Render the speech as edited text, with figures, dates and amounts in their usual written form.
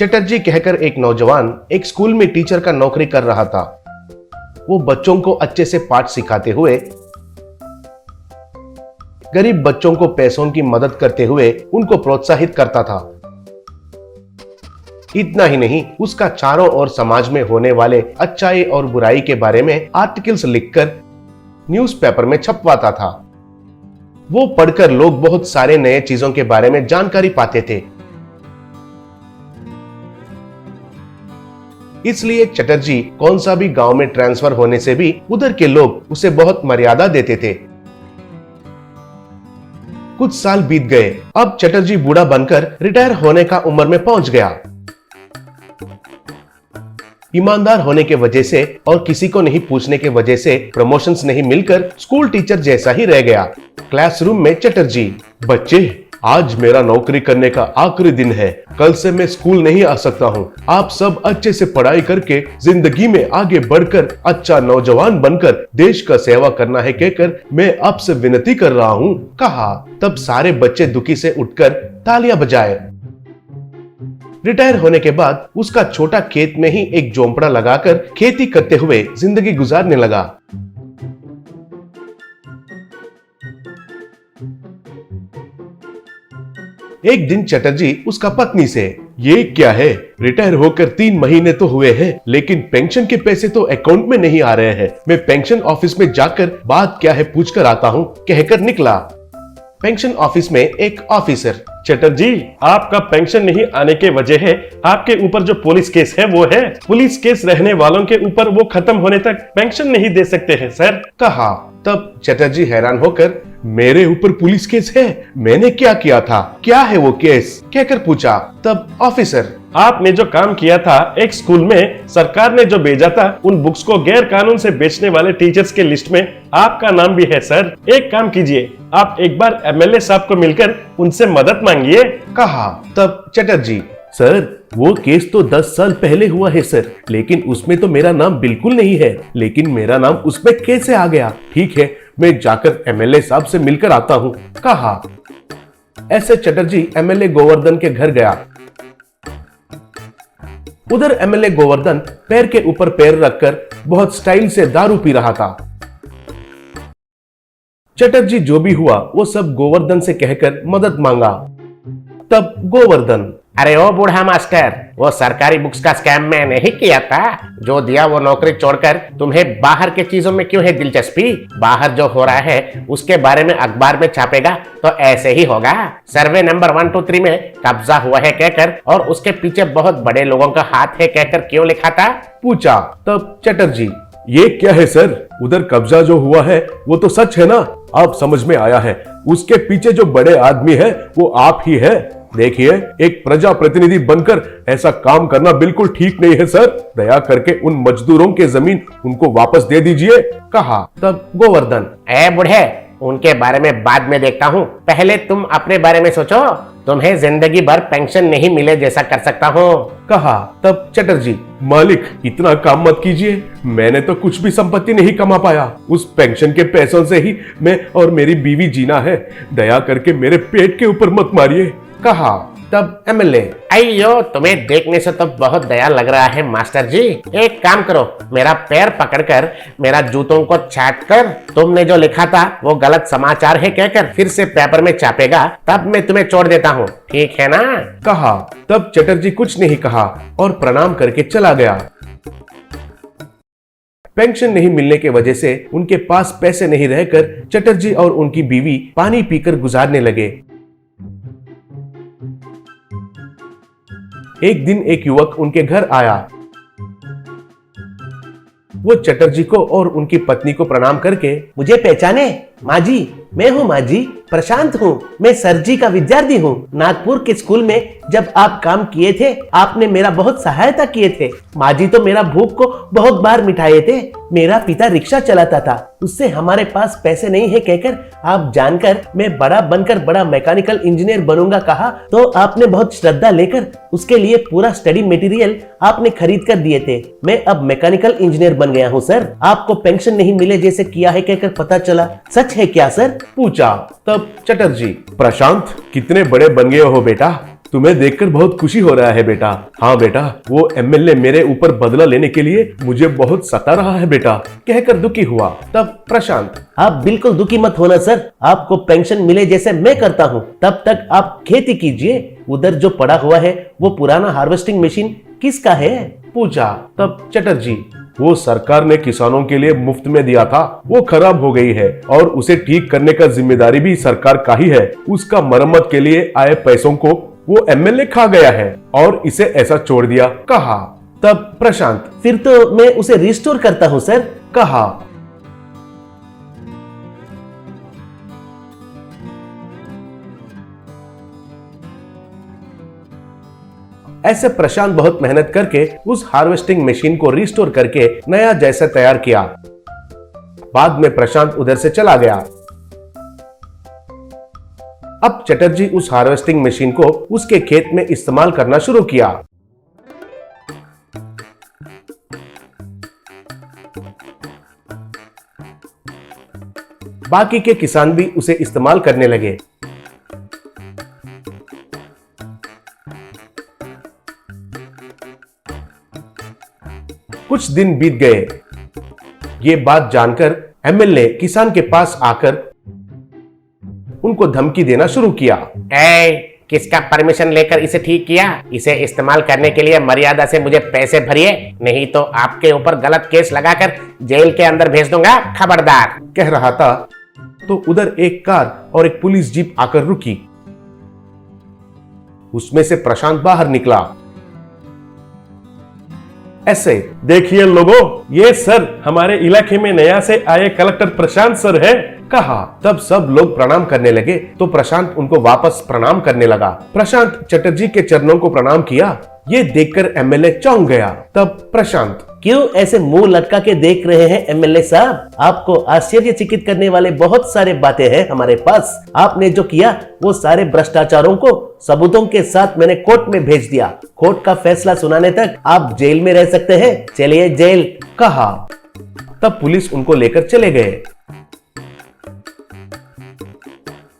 चटर्जी कहकर एक नौजवान एक स्कूल में टीचर का नौकरी कर रहा था। वो बच्चों को अच्छे से पाठ सिखाते हुए, गरीब बच्चों को पैसों की मदद करते हुए उनको प्रोत्साहित करता था। इतना ही नहीं, उसका चारों ओर समाज में होने वाले अच्छाई और बुराई के बारे में आर्टिकल्स लिखकर न्यूज़पेपर में छपवाता था। वो पढ़कर लोग बहुत सारे नए चीजों के बारे में जानकारी पाते थे। इसलिए चटर्जी कौन सा भी गांव में ट्रांसफर होने से भी उधर के लोग उसे बहुत मर्यादा देते थे। कुछ साल बीत गए। अब चटर्जी बूढ़ा बनकर रिटायर होने का उम्र में पहुंच गया। ईमानदार होने के वजह से और किसी को नहीं पूछने के वजह से प्रमोशंस नहीं मिलकर स्कूल टीचर जैसा ही रह गया। क्लासरूम में चटर्जी, बच्चे, आज मेरा नौकरी करने का आखिरी दिन है। कल से मैं स्कूल नहीं आ सकता हूँ। आप सब अच्छे से पढ़ाई करके जिंदगी में आगे बढ़कर अच्छा नौजवान बनकर देश का सेवा करना है कहकर मैं आपसे विनती कर रहा हूँ, कहा। तब सारे बच्चे दुखी से उठकर तालियां बजाए। रिटायर होने के बाद उसका छोटा खेत में ही एक झोंपड़ा लगाकर खेती करते हुए जिंदगी गुजारने लगा। एक दिन चटर्जी उसका पत्नी से, ये क्या है, रिटायर होकर 3 महीने तो हुए हैं लेकिन पेंशन के पैसे तो अकाउंट में नहीं आ रहे हैं। मैं पेंशन ऑफिस में जाकर बात क्या है पूछकर आता हूँ, कहकर निकला। पेंशन ऑफिस में एक ऑफिसर, चटर्जी, आपका पेंशन नहीं आने के वजह है आपके ऊपर जो पुलिस केस है वो है। पुलिस केस रहने वालों के ऊपर वो खत्म होने तक पेंशन नहीं दे सकते हैं सर, कहा। तब चटर्जी हैरान होकर, मेरे ऊपर पुलिस केस है? मैंने क्या किया था? क्या है वो केस? कहकर पूछा। तब ऑफिसर, आपने जो काम किया था एक स्कूल में सरकार ने जो भेजा था उन बुक्स को गैर कानून से बेचने वाले टीचर्स के लिस्ट में आपका नाम भी है सर। एक काम कीजिए, आप एक बार एमएलए साहब को मिलकर उनसे मदद मांगिए, कहा। तब चटर्जी, सर वो केस तो 10 साल पहले हुआ है सर, लेकिन उसमें तो मेरा नाम बिल्कुल नहीं है। लेकिन मेरा नाम उसमें कैसे आ गया? ठीक है, मैं जाकर एमएलए साहब से मिलकर आता हूँ, कहा। ऐसे चटर्जी एमएलए गोवर्धन के घर गया। उधर एमएलए गोवर्धन पैर के ऊपर पैर रखकर बहुत स्टाइल से दारू पी रहा था। चटर्जी जो भी हुआ वो सब गोवर्धन से कहकर मदद मांगा। तब गोवर्धन, अरे ओ बूढ़ा मास्टर, वो सरकारी बुक्स का स्कैम में नहीं किया था? जो दिया वो नौकरी छोड़कर तुम्हें बाहर के चीजों में क्यों है दिलचस्पी? बाहर जो हो रहा है उसके बारे में अखबार में छापेगा तो ऐसे ही होगा। सर्वे नंबर 1, 2, 3 में कब्जा हुआ है कहकर और उसके पीछे बहुत बड़े लोगों का हाथ है कहकर क्यों लिखा था? पूछा। तब चटर्जी, ये क्या है सर? उधर कब्जा जो हुआ है वो तो सच है ना? अब समझ में आया है, उसके पीछे जो बड़े आदमी है वो आप ही है। देखिए, एक प्रजा प्रतिनिधि बनकर ऐसा काम करना बिल्कुल ठीक नहीं है सर। दया करके उन मजदूरों के जमीन उनको वापस दे दीजिए, कहा। तब गोवर्धन, ए बूढ़े, उनके बारे में बाद में देखता हूँ, पहले तुम अपने बारे में सोचो। तुम्हें जिंदगी भर पेंशन नहीं मिले जैसा कर सकता हूँ, कहा। तब चटर्जी, मालिक इतना काम मत कीजिए, मैंने तो कुछ भी संपत्ति नहीं कमा पाया। उस पेंशन के पैसों से ही मैं और मेरी बीवी जीना है। दया करके मेरे पेट के ऊपर मत मारिए, कहा। तब एमएलए, अयो, तुम्हें देखने से तो बहुत दया लग रहा है मास्टर जी। एक काम करो, मेरा पैर पकड़कर मेरा जूतों को छाट कर तुमने जो लिखा था वो गलत समाचार है कहकर फिर से पेपर में छापेगा, तब मैं तुम्हें छोड़ देता हूँ, ठीक है ना, कहा। तब चटर्जी कुछ नहीं कहा और प्रणाम करके चला गया। पेंशन नहीं मिलने के वजह से उनके पास पैसे नहीं रहकर चटर्जी और उनकी बीवी पानी पीकर गुजारने लगे। एक दिन एक युवक उनके घर आया। वो चटर्जी को और उनकी पत्नी को प्रणाम करके, मुझे पहचाने? माँ जी, मैं हूँ माँ जी, प्रशांत हूँ। मैं सर जी का विद्यार्थी हूँ। नागपुर के स्कूल में जब आप काम किए थे आपने मेरा बहुत सहायता किए थे। माँ जी तो मेरा भूख को बहुत बार मिटाए थे। मेरा पिता रिक्शा चलाता था, उससे हमारे पास पैसे नहीं है कहकर आप जानकर मैं बड़ा बनकर बड़ा मैकेनिकल इंजीनियर बनूंगा कहा तो आपने बहुत श्रद्धा लेकर उसके लिए पूरा स्टडी मटेरियल आपने खरीद कर दिए थे। मैं अब मैकेनिकल इंजीनियर बन गया हूँ सर। आपको पेंशन नहीं मिले जैसे किया है कहकर पता चला, सच है क्या सर? पूछा। तब चटर्जी, प्रशांत कितने बड़े बन गए हो बेटा, तुम्हें देखकर बहुत खुशी हो रहा है बेटा। हाँ बेटा, वो एमएलए मेरे ऊपर बदला लेने के लिए मुझे बहुत सता रहा है बेटा, कहकर दुखी हुआ। तब प्रशांत, आप बिल्कुल दुखी मत होना सर, आपको पेंशन मिले जैसे मैं करता हूँ, तब तक आप खेती कीजिए। उधर जो पड़ा हुआ है वो पुराना हार्वेस्टिंग मशीन किसका है? पूछा। तब चटर्जी, वो सरकार ने किसानों के लिए मुफ्त में दिया था, वो खराब हो गई है और उसे ठीक करने का जिम्मेदारी भी सरकार का ही है। उसका मरम्मत के लिए आए पैसों को वो एमएलए खा गया है और इसे ऐसा छोड़ दिया, कहा। तब प्रशांत, फिर तो मैं उसे रिस्टोर करता हूँ सर, कहा। ऐसे प्रशांत बहुत मेहनत करके उस हार्वेस्टिंग मशीन को रिस्टोर करके नया जैसा तैयार किया। बाद में प्रशांत उधर से चला गया। अब चटर्जी उस हार्वेस्टिंग मशीन को उसके खेत में इस्तेमाल करना शुरू किया। बाकी के किसान भी उसे इस्तेमाल करने लगे। कुछ दिन बीत गए। ये बात जानकर एमएलए किसान के पास आकर उनको धमकी देना शुरू किया। किसका परमिशन लेकर इसे ठीक किया? इसे इस्तेमाल करने के लिए मर्यादा से मुझे पैसे भरिए, नहीं तो आपके ऊपर गलत केस लगाकर जेल के अंदर भेज दूंगा, खबरदार। कह रहा था तो उधर एक कार और एक पुलिस जीप आकर रुकी। उसमें से प्रशांत बाहर निकला। ऐसे, देखिए लोगों, ये सर हमारे इलाके में नया से आए कलेक्टर प्रशांत सर है, कहा। तब सब लोग प्रणाम करने लगे तो प्रशांत उनको वापस प्रणाम करने लगा। प्रशांत चटर्जी के चरणों को प्रणाम किया। ये देखकर एमएलए चौंक गया। तब प्रशांत, क्यों ऐसे मुंह लटका के देख रहे हैं एमएलए साहब? आपको आश्चर्यचकित करने वाले बहुत सारे बातें हैं हमारे पास। आपने जो किया वो सारे भ्रष्टाचारों को सबूतों के साथ मैंने कोर्ट में भेज दिया। कोर्ट का फैसला सुनाने तक आप जेल में रह सकते हैं, चलिए जेल, कहा। तब पुलिस उनको लेकर चले गए।